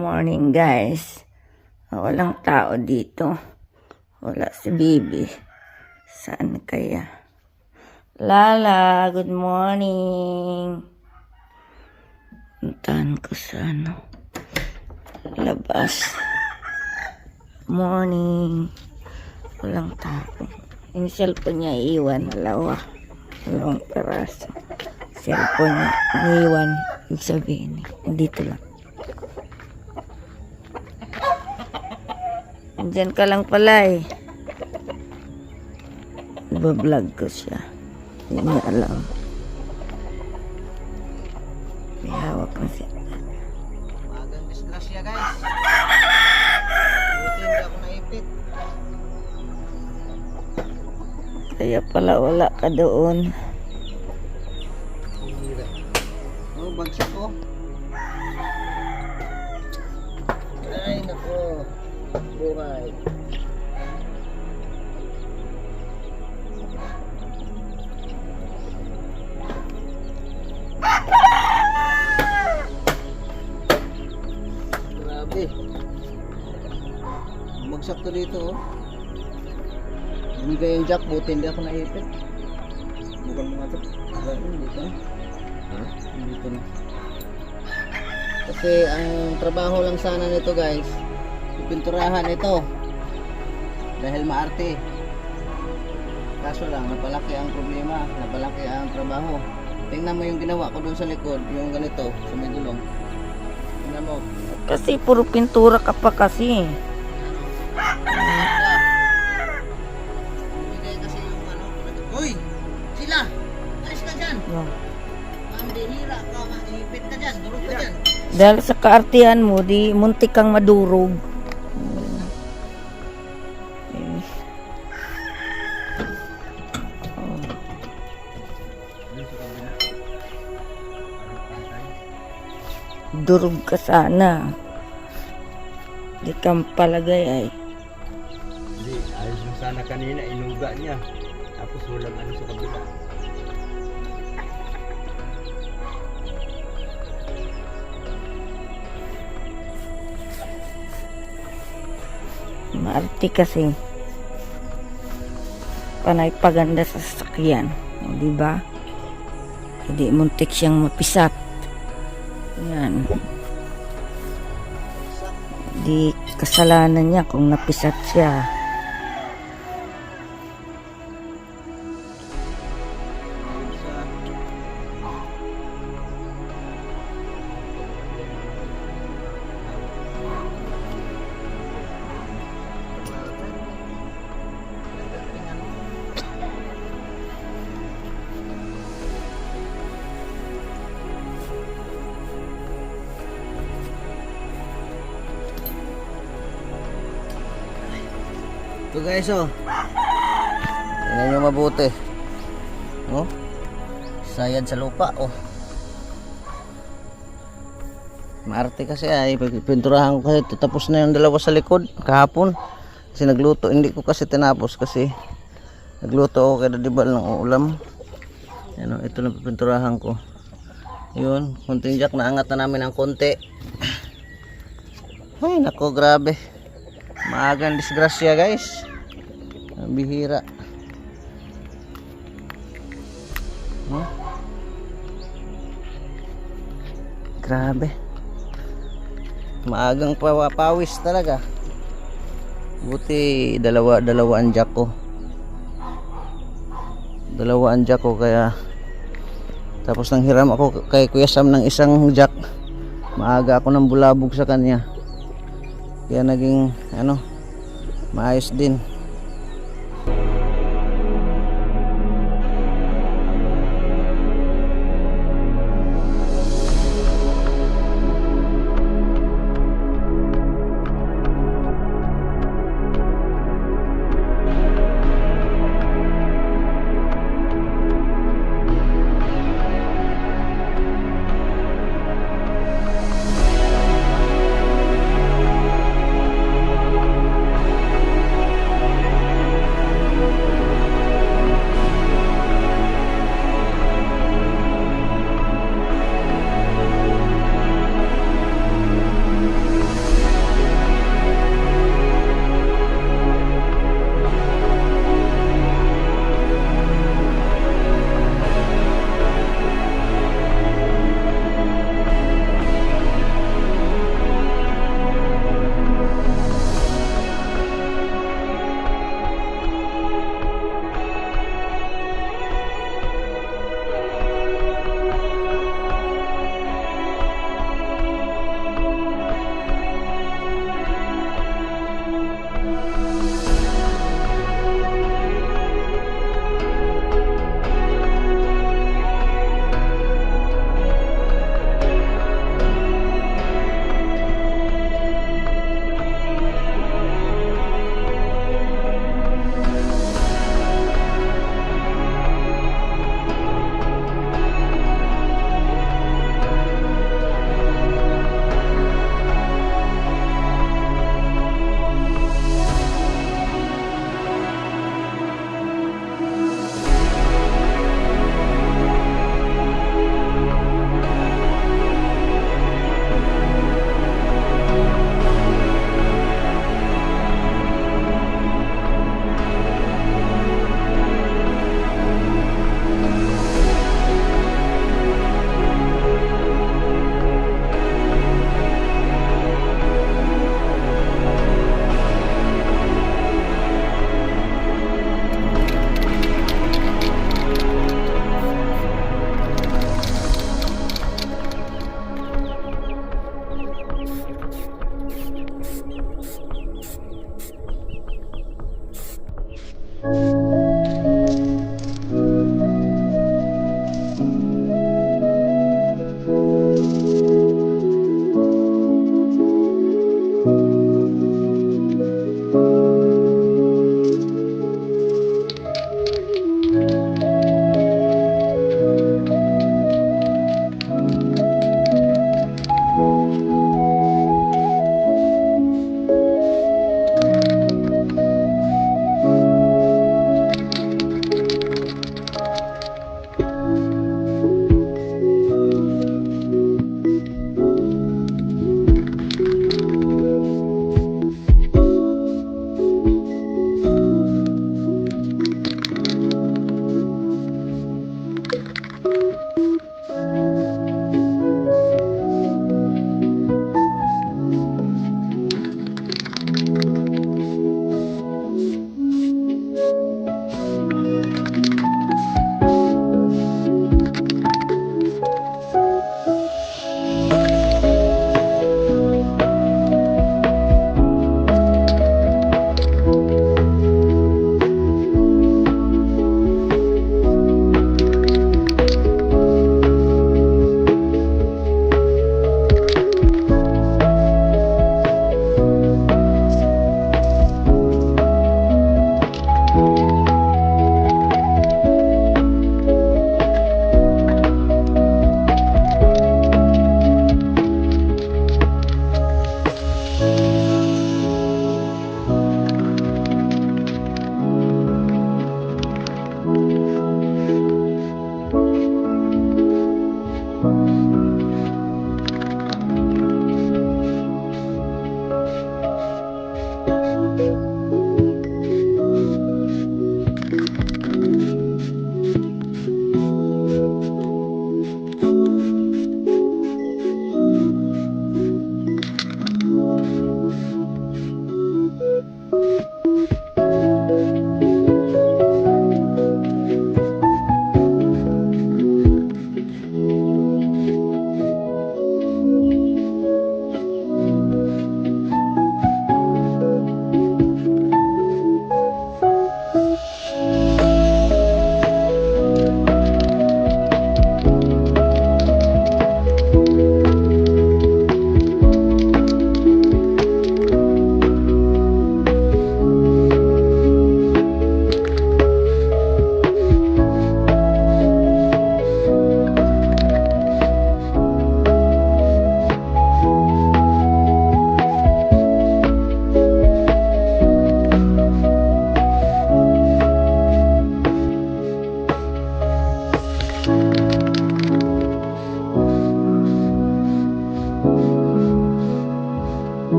morning guys. Walang tao dito. Wala si Bibi. Saan kaya? Lala, good morning. Puntahan ko sa labas. Morning. Walang tao. Yung cellphone niya iiwan. Dalawang peraso. Cellphone niya iiwan. Ibig sabihin, dito lang. Diyan ka lang pala eh. Iba-vlog ko siya. Hindi niya alam. May hawak na siya. Magang disgrasya guys. Buti hindi ako naipit. Kaya pala wala ka doon. Oh, bagsak ko. Ay, nako. Buhay. Grabe. Bagsak to dito oh. Hindi yung jack, buti hindi ako naipit. Bukan mo nga to. Dito na. Dito na. Kasi ang trabaho lang sana nito guys, pinturahan ito dahil maarte. Kaso lang napalaki ang problema, napalaki ang trabaho. Tingnan mo yung ginawa ko dun sa likod, yung ganito sa may gulong. Tingnan mo. Kasi puro pintura ka pa kasi. Bigay kasi yung Hoy! Sila! Alis ka dyan! Mandihira ka, maipit ka dyan, durog ka dyan. Dahil sa kaartihan mo, di muntik kang madurog. Durog ka sana. Di kang palagay ay. Hindi, ayos mo sana kanina, inuga niya. Tapos walang ano sa kabila. Maarte kasi. Panay paganda sa sasakyan. Di ba? Hindi muntik siyang mapisat. Yan. Di kasalanan niya kung napisat siya. Ito guys oh. Tingnan nyo mabuti. Oh. Sayad sa lupa oh. Maarte kasi ay pinturahan ko kasi tapos na yung dalawa sa likod kahapon. Kasi nagluto, hindi ko kasi tinapos kasi nagluto ako kaya dibal ng ulam. Yan oh, ito na pinturahan ko. Yun, kunting jack na angat na namin ng konti. Ay nako, grabe. Maagang disgrasya guys. Ang bihira. Grabe. Maagang pawis talaga. Buti dalawa ang jack ko. Dalawa ang jack ko kaya tapos nang hiram ako kay Kuya Sam ng isang jack. Maaga ako nang bulabog sa kanya. Kaya naging maayos din.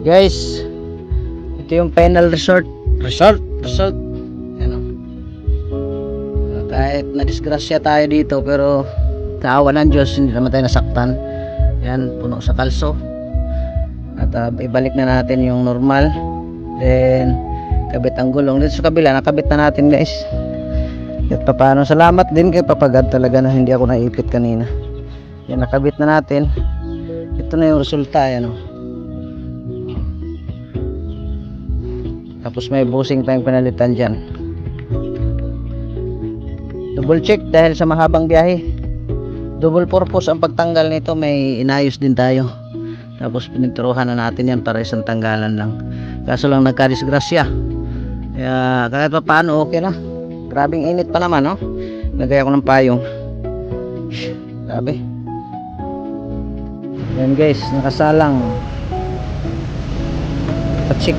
Guys, ito yung final resort. Resort. Ano? Kahit na-disgrasya tayo dito, pero sa awa ng Diyos, hindi naman tayo nasaktan. Yan, puno sa kalso. At ibalik na natin yung normal. Then, kabit ang gulong. Dito sa kabila, nakabit na natin guys. At paano, salamat din kay Papagad talaga na hindi ako naipit kanina. Yan, nakabit na natin. Ito na yung resulta, yan o. Tapos may busing tayong pinalitan dyan. Double check dahil sa mahabang biyahe. Double purpose ang pagtanggal nito, may inayos din tayo. Tapos pinituruhan na natin yan para isang tanggalan lang. Kaso lang nagka-disgrasya. Kaya kahit pa paano okay na. Grabing init pa naman, no? Lagay ako ng payong. Grabe. Yan guys, nakasalang. Patsik.